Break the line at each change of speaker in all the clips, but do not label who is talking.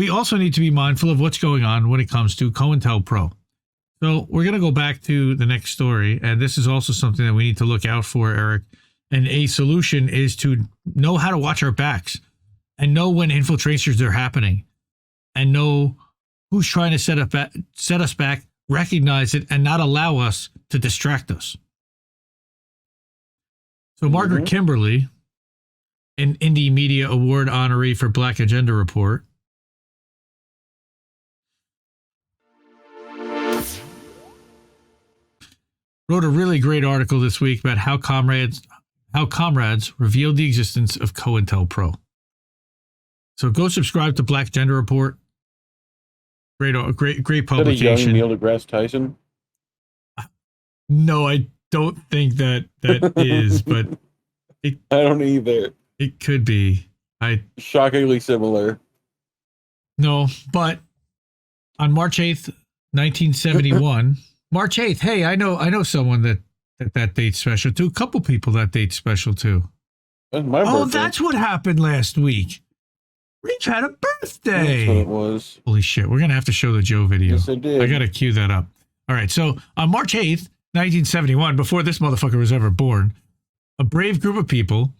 we also need to be mindful of what's going on when it comes to COINTELPRO. So we're going to go back to the next story, and this is also something that we need to look out for, Eric. And a solution is to know how to watch our backs and know when infiltrations are happening and know who's trying to set us back, recognize it, and not allow us to distract us. So Margaret Kimberly, an Indie Media Award honoree for Black Agenda Report, wrote a really great article this week about how Comrades revealed the existence of COINTELPRO. So go subscribe to Black Agenda Report. Great publication.
Is that a young Neil deGrasse Tyson?
No, I don't think that is, but
I don't either.
It could be.
Shockingly similar.
No, but on March 8th, 1971, March 8th, hey, I know someone that date's special too. A couple people that date's special too.
That's my birthday.
Oh, that's what happened last week. Reef had a birthday.
That's what it was.
Holy shit, we're going to have to show the Joe video.
Yes, I did.
I got to cue that up. All right, so on March 8th, 1971, before this motherfucker was ever born, a brave group of people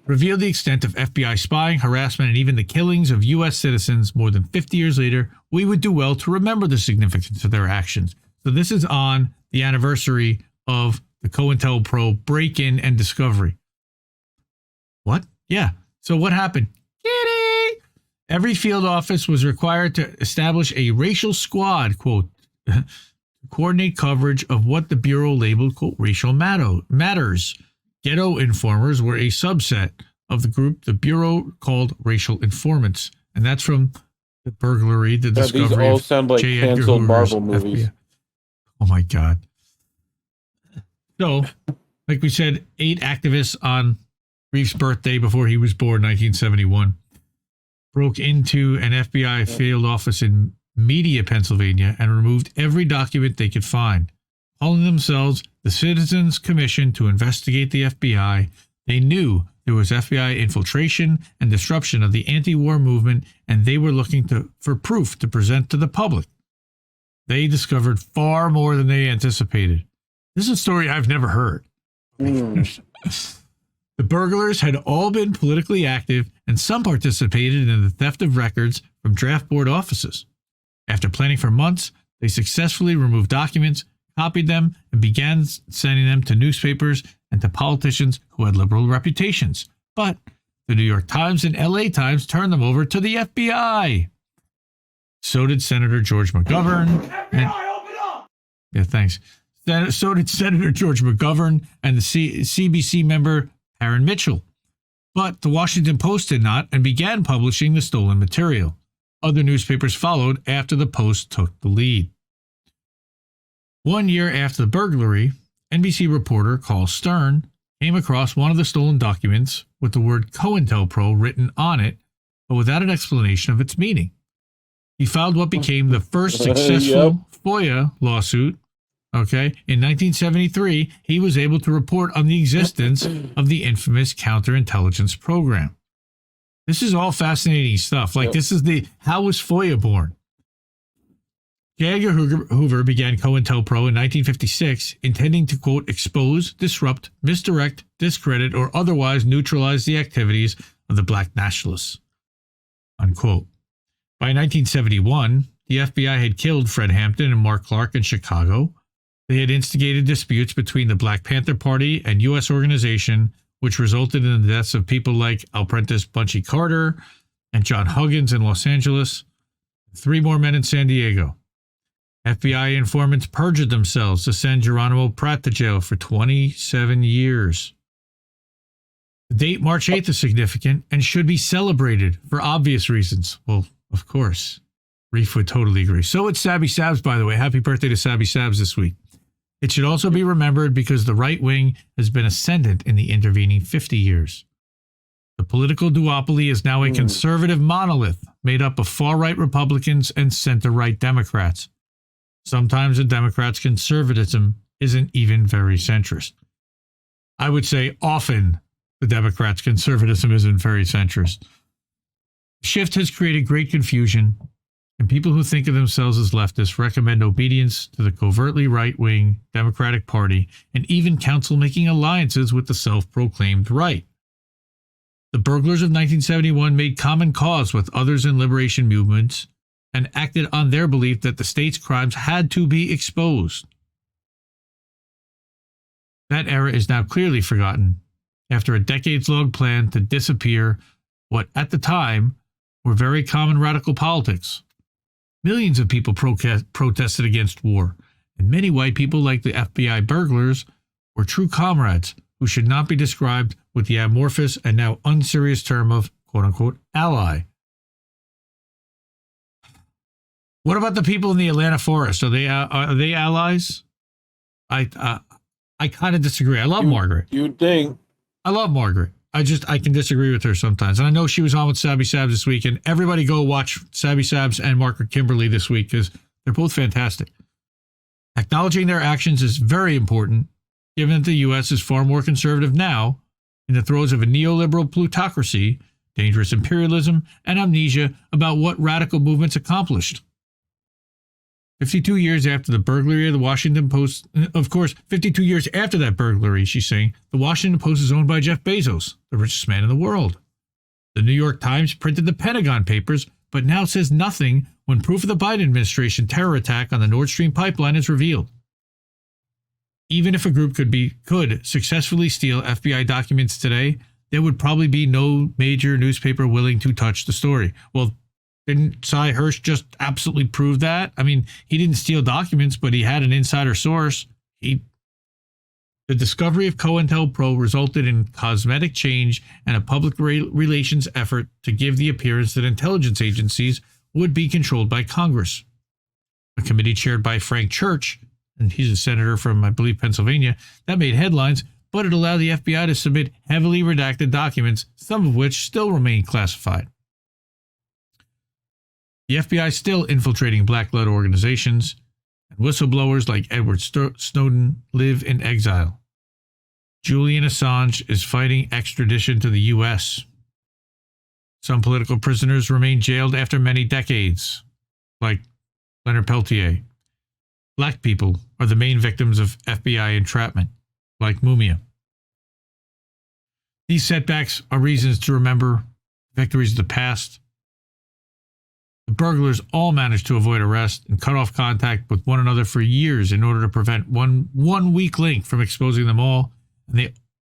revealed the extent of FBI spying, harassment, and even the killings of U.S. citizens more than 50 years later. We would do well to remember the significance of their actions. So this is on the anniversary of the COINTELPRO break-in and discovery. What? Yeah. So what happened? Kitty! Every field office was required to establish a racial squad, quote, to coordinate coverage of what the Bureau labeled, quote, racial matters. Ghetto informers were a subset of the group the Bureau called racial informants. And that's from the burglary, the discovery
these all
of
sound like
J. Edgar
canceled
Hoover's
Marvel movies.
FBI. Oh my God. So, like we said, 8 activists on Reef's birthday before he was born, 1971, broke into an FBI field office in Media, Pennsylvania, and removed every document they could find. Calling themselves the Citizens Commission to investigate the FBI, they knew there was FBI infiltration and disruption of the anti-war movement, and they were looking for proof to present to the public. They discovered far more than they anticipated. This is a story I've never heard. The burglars had all been politically active, and some participated in the theft of records from draft board offices. After planning for months, they successfully removed documents, copied them, and began sending them to newspapers and to politicians who had liberal reputations. But the New York Times and LA Times turned them over to the FBI. So did Senator George McGovern. Yeah, thanks. So did Senator George McGovern and the CBC member Aaron Mitchell. But the Washington Post did not and began publishing the stolen material. Other newspapers followed after the Post took the lead. 1 year after the burglary, NBC reporter Carl Stern came across one of the stolen documents with the word COINTELPRO written on it, but without an explanation of its meaning. He filed what became the first successful FOIA lawsuit. Okay, in 1973, he was able to report on the existence of the infamous counterintelligence program. This is all fascinating stuff. Like, this is how was FOIA born? J. Edgar Hoover began COINTELPRO in 1956, intending to, quote, expose, disrupt, misdirect, discredit, or otherwise neutralize the activities of the black nationalists, unquote. By 1971, the FBI had killed Fred Hampton and Mark Clark in Chicago. They had instigated disputes between the Black Panther Party and U.S. organization, which resulted in the deaths of people like Alprentice Bunchy Carter and John Huggins in Los Angeles, 3 more men in San Diego. FBI informants perjured themselves to send Geronimo Pratt to jail for 27 years. The date March 8th is significant and should be celebrated for obvious reasons. Well, of course, Reef would totally agree. So it's Sabby Sabs, by the way. Happy birthday to Sabby Sabs this week. It should also be remembered because the right wing has been ascendant in the intervening 50 years. The political duopoly is now a conservative monolith made up of far-right Republicans and center-right Democrats. Sometimes the Democrats' conservatism isn't even very centrist. I would say often the Democrats' conservatism isn't very centrist. Shift has created great confusion, and people who think of themselves as leftists recommend obedience to the covertly right-wing Democratic Party and even counsel making alliances with the self-proclaimed right. The burglars of 1971 made common cause with others in liberation movements and acted on their belief that the state's crimes had to be exposed. That era is now clearly forgotten after a decades-long plan to disappear what, at the time, were very common radical politics. Millions of people protested against war, and many white people, like the FBI burglars, were true comrades who should not be described with the amorphous and now unserious term of quote-unquote ally. What about the people in the Atlanta forest? Are they allies? I kind of disagree. I love Margaret.
You'd think.
I love Margaret. I can disagree with her sometimes. And I know she was on with Sabby Sabs this week, and everybody go watch Sabby Sabs and Margaret Kimberly this week because they're both fantastic. Acknowledging their actions is very important, given that the U.S. is far more conservative now, in the throes of a neoliberal plutocracy, dangerous imperialism, and amnesia about what radical movements accomplished. 52 years after the burglary of the Washington Post, of course, 52 years after that burglary, she's saying, the Washington Post is owned by Jeff Bezos, the richest man in the world. The New York Times printed the Pentagon Papers, but now says nothing when proof of the Biden administration terror attack on the Nord Stream pipeline is revealed. Even if a group could successfully steal FBI documents today, there would probably be no major newspaper willing to touch the story. Well, didn't Cy Hirsch just absolutely prove that? I mean, he didn't steal documents, but he had an insider source. The discovery of COINTELPRO resulted in cosmetic change and a public relations effort to give the appearance that intelligence agencies would be controlled by Congress. A committee chaired by Frank Church, and he's a senator from, I believe, Pennsylvania, that made headlines, but it allowed the FBI to submit heavily redacted documents, some of which still remain classified. The FBI is still infiltrating black-led organizations, and whistleblowers like Edward Snowden live in exile. Julian Assange is fighting extradition to the U.S. Some political prisoners remain jailed after many decades, like Leonard Peltier. Black people are the main victims of FBI entrapment, like Mumia. These setbacks are reasons to remember victories of the past. The burglars all managed to avoid arrest and cut off contact with one another for years in order to prevent one weak link from exposing them all, and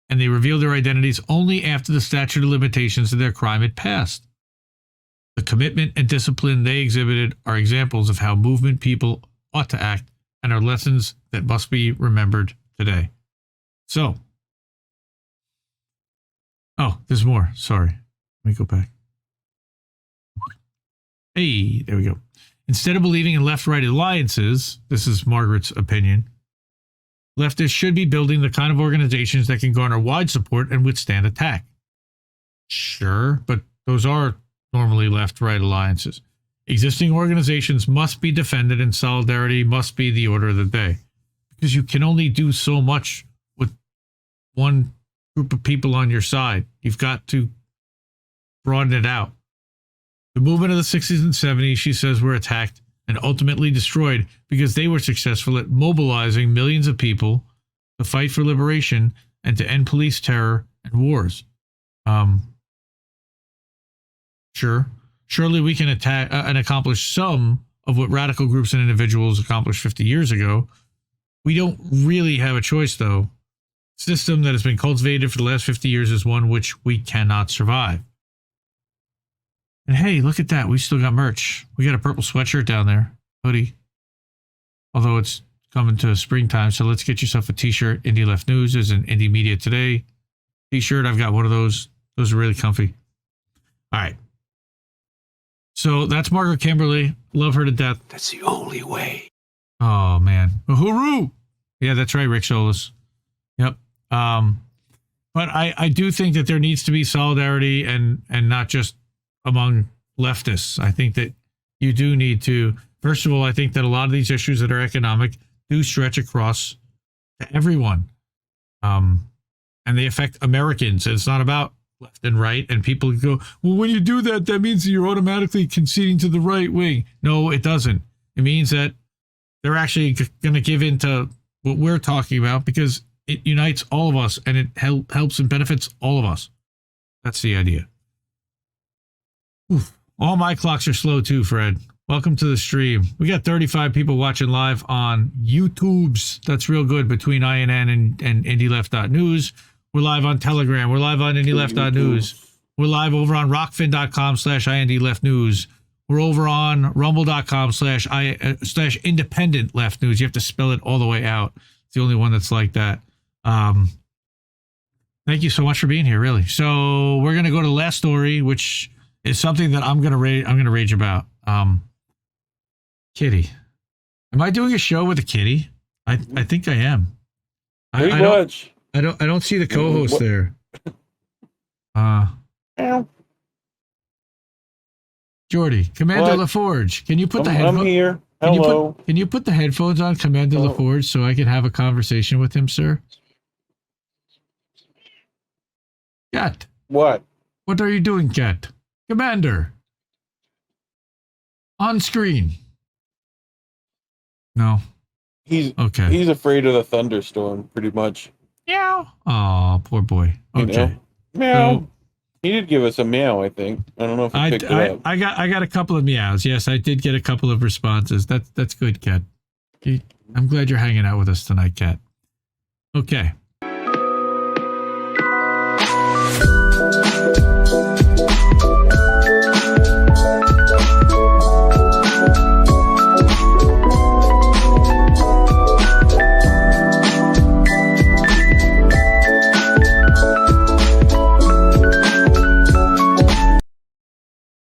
they revealed their identities only after the statute of limitations of their crime had passed. The commitment and discipline they exhibited are examples of how movement people ought to act and are lessons that must be remembered today. So, there's more. Sorry. Let me go back. Hey, there we go. Instead of believing in left-right alliances, this is Margaret's opinion, leftists should be building the kind of organizations that can garner wide support and withstand attack. Sure, but those are normally left-right alliances. Existing organizations must be defended and solidarity must be the order of the day. Because you can only do so much with one group of people on your side. You've got to broaden it out. The movement of the 60s and 70s, she says, were attacked and ultimately destroyed because they were successful at mobilizing millions of people to fight for liberation and to end police terror and wars. Surely we can attack and accomplish some of what radical groups and individuals accomplished 50 years ago. We don't really have a choice, though. The system that has been cultivated for the last 50 years is one which we cannot survive. And hey, look at that. We still got merch. We got a purple sweatshirt down there. Hoodie. Although it's coming to springtime, so let's get yourself a t-shirt. Indie Left News is an Indie Media Today t-shirt. I've got one of those. Those are really comfy. All right. So that's Margaret Kimberly. Love her to death.
That's the only way.
Oh, man. Hooroo! Yeah, that's right, Rick Solis. Yep. But I do think that there needs to be solidarity and not just among leftists. I think that you do need to, first of all, I think that a lot of these issues that are economic do stretch across to everyone. And they affect Americans. It's not about left and right, and people go, well, when you do that, that means that you're automatically conceding to the right wing. No, it doesn't. It means that they're actually going to give in to what we're talking about because it unites all of us and it helps and benefits all of us. That's the idea. Oof. All my clocks are slow too, Fred. Welcome to the stream. We got 35 people watching live on YouTube's. That's real good between INN and independentleft.news. We're live on Telegram. We're live on independentleft.news. We're live over on rockfin.com/INDLeftNews. We're over on rumble.com/independentleftnews. You have to spell it all the way out. It's the only one that's like that. Thank you so much for being here, really. So we're going to go to the last story, which is something that I'm going to rage about. Kitty. Am I doing a show with a kitty? I think I am.
Pretty much.
I don't see the co-host there. Jordy, Commander LaForge, can you put the headphones?
I'm here. Hello.
Can you put the headphones on, Commander LaForge, so I can have a conversation with him, sir? Cat.
What?
What are you doing, Cat? Commander. On screen. No.
He's afraid of the thunderstorm, pretty much.
Meow. Oh, poor boy. Okay.
Meow.
So,
he did give us a meow, I think. I don't know if he picked it up.
I got a couple of meows. Yes, I did get a couple of responses. That's good, Cat. I'm glad you're hanging out with us tonight, Cat. Okay.